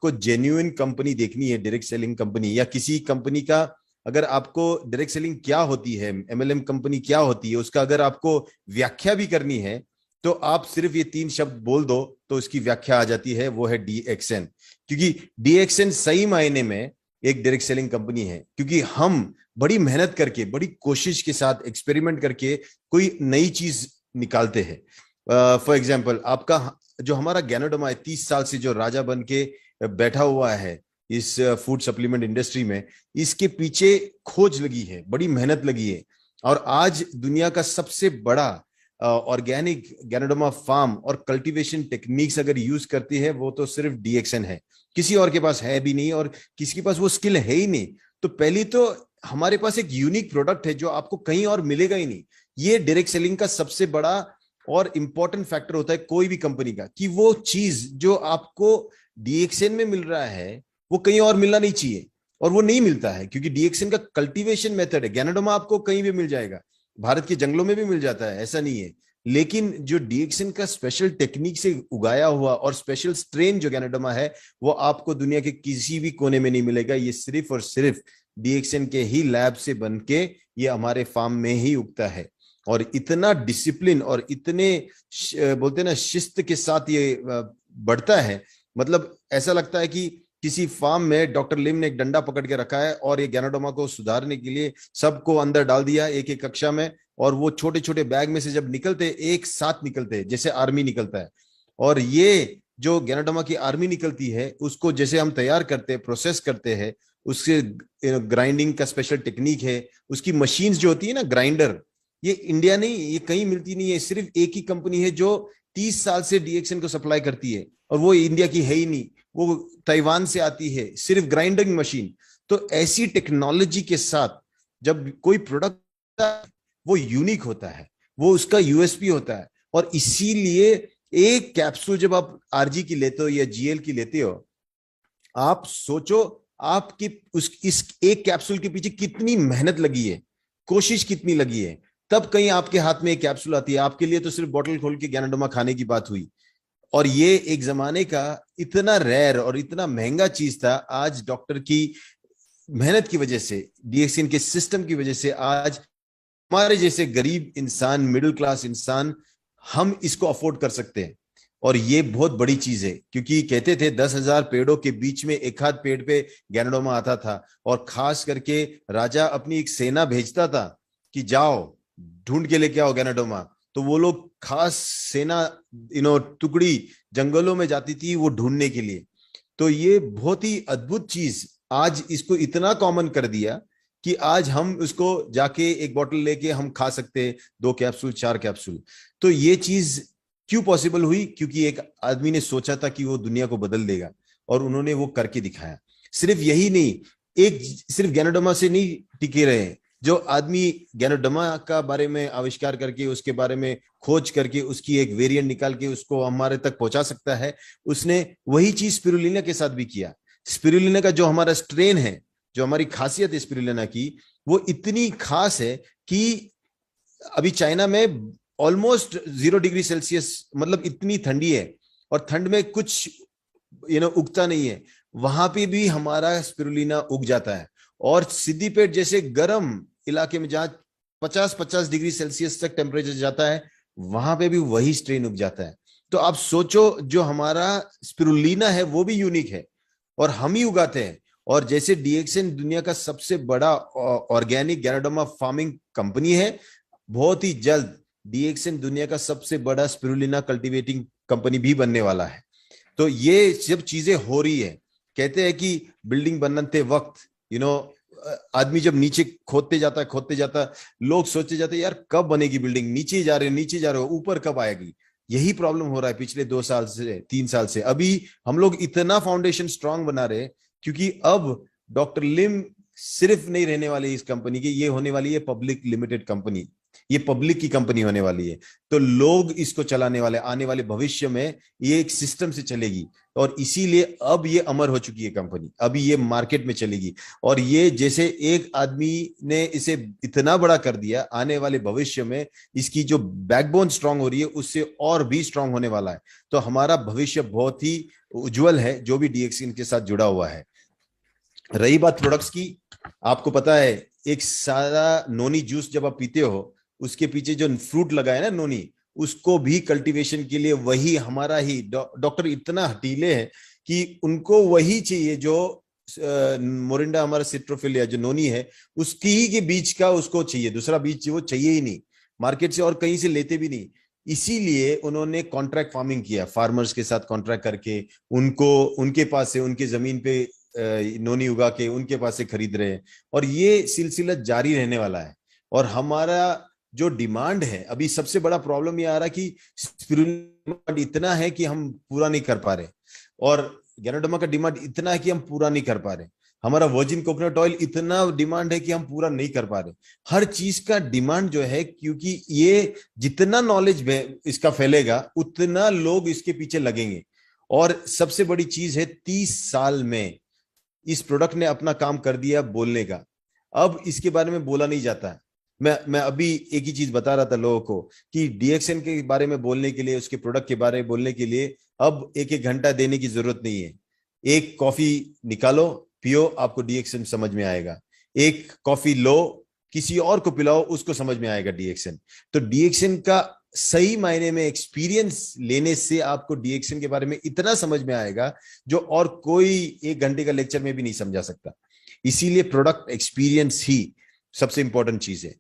आपको genuine company देखनी है, डायरेक्ट सेलिंग कंपनी, या किसी कंपनी का अगर आपको डायरेक्ट सेलिंग क्या होती है, एमएलएम कंपनी क्या होती है, उसका अगर आपको व्याख्या भी करनी है, तो आप सिर्फ ये 3 शब्द बोल दो तो उसकी व्याख्या आ जाती है, वो है डीएक्सएन। क्योंकि डीएक्सएन सही मायने में एक डायरेक्ट सेलिंग कंपनी है, क्योंकि हम बड़ी मेहनत करके, बड़ी कोशिश के साथ एक्सपेरिमेंट करके कोई नई चीज निकालते हैं। फॉर एग्जाम्पल, आपका जो हमारा ज्ञानोडमा है, 30 साल से जो राजा बन के बैठा हुआ है इस फूड सप्लीमेंट इंडस्ट्री में, इसके पीछे खोज लगी है, बड़ी मेहनत लगी है, और आज दुनिया का सबसे बड़ा ऑर्गेनिक ज्ञानोडमा फार्म और कल्टीवेशन टेक्निक्स अगर यूज करती है वो तो सिर्फ डीएक्सएन है। किसी और के पास है भी नहीं, और किसी के पास वो स्किल है ही नहीं। तो पहली तो हमारे पास एक यूनिक प्रोडक्ट है जो आपको कहीं और मिलेगा ही नहीं। ये डायरेक्ट सेलिंग का सबसे बड़ा और इंपॉर्टेंट फैक्टर होता है कोई भी कंपनी का, कि वो चीज जो आपको डीएक्सएन में मिल रहा है वो कहीं और मिलना नहीं चाहिए, और वो नहीं मिलता है क्योंकि डीएक्सएन का कल्टीवेशन मेथड है। ज्ञानोडमा आपको कहीं भी मिल जाएगा, भारत के जंगलों में भी मिल जाता है, ऐसा नहीं है। लेकिन जो डीएक्सएन का स्पेशल टेक्निक से उगाया हुआ और स्पेशल स्ट्रेन जो ज्ञानोडमा है, वो आपको दुनिया के किसी भी कोने में नहीं मिलेगा। ये सिर्फ और सिर्फ डीएक्सएन के ही लैब से बन के ये हमारे फार्म में ही उगता है। और इतना डिसिप्लिन और इतने बोलते हैं ना शिस्त के साथ ये बढ़ता है, मतलब ऐसा लगता है कि किसी फार्म में डॉक्टर लिम ने एक डंडा पकड़ के रखा है और ये ज्ञानोडमा को सुधारने के लिए सबको अंदर डाल दिया एक एक कक्षा में, और वो छोटे छोटे बैग में से जब निकलते एक साथ निकलते जैसे आर्मी निकलता है। और ये जो ज्ञानोडमा की आर्मी निकलती है उसको जैसे हम तैयार करते हैं, प्रोसेस करते हैं, उसके ग्राइंडिंग का स्पेशल टेक्निक है, उसकी मशीन्स जो होती है ना ग्राइंडर, ये इंडिया नहीं, ये कहीं मिलती नहीं है। सिर्फ एक ही कंपनी है जो 30 साल से डीएक्सएन को सप्लाई करती है, और वो इंडिया की है ही नहीं, वो ताइवान से आती है, सिर्फ ग्राइंडिंग मशीन। तो ऐसी टेक्नोलॉजी के साथ जब कोई प्रोडक्ट, वो यूनिक होता है, वो उसका यूएसपी होता है। और इसीलिए एक कैप्सूल जब आप आरजी की लेते हो या जीएल की लेते हो, आप सोचो आपकी इस एक कैप्सूल के पीछे कितनी मेहनत लगी है, कोशिश कितनी लगी है, तब कहीं आपके हाथ में एक कैप्सूल आती है। आपके लिए तो सिर्फ बोतल खोल के ज्ञानोडमा खाने की बात हुई, और ये एक जमाने का इतना रेयर और इतना महंगा चीज था। आज डॉक्टर की मेहनत की वजह से, डीएक्सएन के सिस्टम की वजह से, आज हमारे जैसे गरीब इंसान, मिडिल क्लास इंसान, हम इसको अफोर्ड कर सकते हैं। और ये बहुत बड़ी चीज है, क्योंकि कहते थे 10,000 पेड़ों के बीच में एक आध पेड़ पे ज्ञानोडमा आता था, और खास करके राजा अपनी एक सेना भेजता था कि जाओ ढूंढ के लेके आओ ज्ञानोडमा। तो वो लोग खास सेना टुकड़ी जंगलों में जाती थी वो ढूंढने के लिए। तो ये बहुत ही अद्भुत चीज आज इसको इतना कॉमन कर दिया कि आज हम उसको जाके एक बोतल लेके हम खा सकते हैं, 2 कैप्सूल 4 कैप्सूल। तो ये चीज क्यों पॉसिबल हुई? क्योंकि एक आदमी ने सोचा था कि वो दुनिया को बदल देगा, और उन्होंने वो करके दिखाया। सिर्फ यही नहीं, एक सिर्फ ज्ञानोडमा से नहीं टिके रहे। जो आदमी ज्ञानोडमा का बारे में आविष्कार करके, उसके बारे में खोज करके, उसकी एक वेरिएंट निकाल के उसको हमारे तक पहुंचा सकता है, उसने वही चीज स्पिरुलिना के साथ भी किया। स्पिरुलिना का जो हमारा स्ट्रेन है, जो हमारी खासियत है स्पिरुलिना की, वो इतनी खास है कि अभी चाइना में ऑलमोस्ट 0 डिग्री सेल्सियस, मतलब इतनी ठंडी है, और ठंड में कुछ उगता नहीं है, वहां पे भी हमारा स्पिरुलिना उग जाता है। और सिद्दीपेट जैसे गर्म इलाके में जहां 50-50 डिग्री सेल्सियस तक टेम्परेचर जाता है, वहां पे भी वही स्ट्रेन उग जाता है। तो आप सोचो, जो हमारा स्पिरुलिना है वो भी यूनिक है, और हम ही उगाते हैं। और जैसे डीएक्सएन दुनिया का सबसे बड़ा ऑर्गेनिक ज्ञानोडमा फार्मिंग कंपनी है, बहुत ही जल्द डीएक्सएन दुनिया का सबसे बड़ा स्पिरुलिना कल्टीवेटिंग कंपनी भी बनने वाला है। तो ये सब चीजें हो रही है। कहते हैं कि बिल्डिंग बनते वक्त आदमी जब नीचे खोदते जाता, लोग सोचते जाते यार कब बनेगी बिल्डिंग, नीचे जा रहे हो, ऊपर कब आएगी। यही प्रॉब्लम हो रहा है पिछले 2 साल से, 3 साल से। अभी हम लोग इतना फाउंडेशन स्ट्रांग बना रहे, क्योंकि अब डॉक्टर लिम सिर्फ नहीं रहने वाली इस कंपनी की, ये होने वाली है पब्लिक लिमिटेड कंपनी, ये पब्लिक की कंपनी होने वाली है। तो लोग इसको चलाने वाले, आने वाले भविष्य में ये एक सिस्टम से चलेगी, और इसीलिए अब ये अमर हो चुकी है कंपनी, अभी ये मार्केट में चलेगी। और ये जैसे एक आदमी ने इसे इतना बड़ा कर दिया, आने वाले भविष्य में इसकी जो बैकबोन स्ट्रांग हो रही है उससे और भी स्ट्रांग होने वाला है। तो हमारा भविष्य बहुत ही उज्जवल है जो भी डीएक्सिन के साथ जुड़ा हुआ है। रही बात प्रोडक्ट्स की, आपको पता है एक सारा नोनी जूस जब आप पीते हो उसके पीछे जो फ्रूट लगा है ना नोनी, उसको भी कल्टीवेशन के लिए वही हमारा ही डॉक्टर इतना हटीले हैं कि उनको वही चाहिए जो मोरिंडा हमारा सिट्रोफिलिया जो नोनी है उसकी ही के बीज का उसको चाहिए, दूसरा बीज वो चाहिए ही नहीं मार्केट से और कहीं से लेते भी नहीं। इसीलिए उन्होंने कॉन्ट्रैक्ट फार्मिंग किया, फार्मर्स के साथ कॉन्ट्रैक्ट करके उनको उनके पास से उनके जमीन पे नोनी उगा के उनके पास से खरीद रहे हैं और ये सिलसिला जारी रहने वाला है। और हमारा जो डिमांड है, अभी सबसे बड़ा प्रॉब्लम ये आ रहा कि स्पिरुलिना इतना है कि हम पूरा नहीं कर पा रहे और गैनोडर्मा का डिमांड इतना है कि हम पूरा नहीं कर पा रहे, हमारा वर्जिन कोकोनट ऑयल इतना डिमांड है कि हम पूरा नहीं कर पा रहे। हर चीज का डिमांड जो है, क्योंकि ये जितना नॉलेज इसका फैलेगा उतना लोग इसके पीछे लगेंगे। और सबसे बड़ी चीज है 30 साल में इस प्रोडक्ट ने अपना काम कर दिया बोलने का, अब इसके बारे में बोला नहीं जाता है। मैं अभी एक ही चीज बता रहा था लोगों को कि डीएक्सएन के बारे में बोलने के लिए, उसके प्रोडक्ट के बारे में बोलने के लिए अब एक एक घंटा देने की जरूरत नहीं है। एक कॉफी निकालो, पियो, आपको डीएक्सएन समझ में आएगा। एक कॉफी लो, किसी और को पिलाओ, उसको समझ में आएगा डीएक्सएन। तो डीएक्सएन का सही मायने में एक्सपीरियंस लेने से आपको डीएक्सएन के बारे में इतना समझ में आएगा जो और कोई 1 घंटे का लेक्चर में भी नहीं समझा सकता। इसीलिए प्रोडक्ट एक्सपीरियंस ही सबसे इंपॉर्टेंट चीज है।